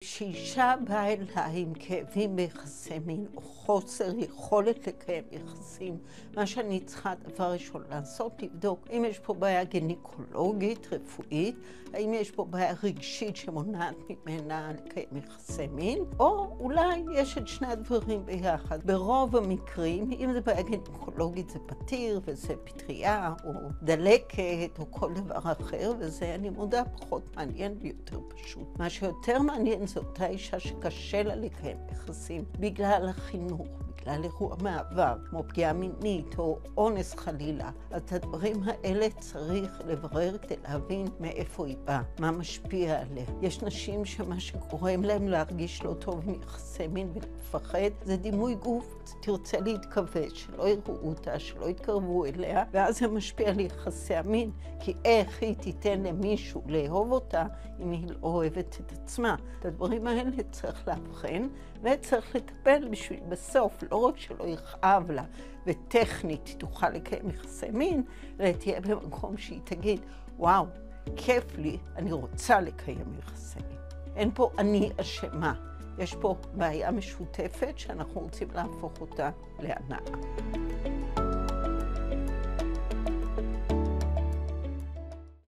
כשאישה באה אליי עם כאבים ביחסי מין או חוסר יכולת לקיים יחסים, מה שאני צריכה דבר ראשון לעשות, לבדוק אם יש פה בעיה גינקולוגית, רפואית, האם יש פה בעיה רגשית שמונעת ממנה לקיים יחסי מין, או אולי יש את שני הדברים ביחד. ברוב המקרים, אם זה בעיה גינקולוגית זה פתיר, וזה פטריה או דלקת או כל דבר אחר, וזה אני מודה פחות מעניין ויותר פשוט. מה שיותר מעניין זו אותה אישה שקשה לה לקיים יחסים בגלל החינוך, בגלל אירוע מעבר, כמו פגיעה מינית או אונס חלילה. אז את הדברים האלה צריך לברר כדי להבין מאיפה היא באה, מה משפיע עליה. יש נשים שמה שגורם להם להרגיש לא טוב עם יחסי מין ולפחד, זה דימוי גוף. תרצה להתכווץ, שלא יראו אותה, שלא יתקרבו אליה, ואז זה משפיע על יחסי המין, כי איך היא תיתן למישהו לאהוב אותה אם היא לא אוהבת את עצמה. את הדברים האלה צריך להבחן, וצריך לטפל בשביל בסוף, לא רק שלא יכאב לה, וטכנית תוכל לקיים יחסי מין, אלא תהיה במקום שהיא תגיד, וואו, כיף לי, אני רוצה לקיים יחסי מין. אין פה אני אשמה. יש פה בעיה משותפת שאנחנו רוצים להפוך אותה לענק.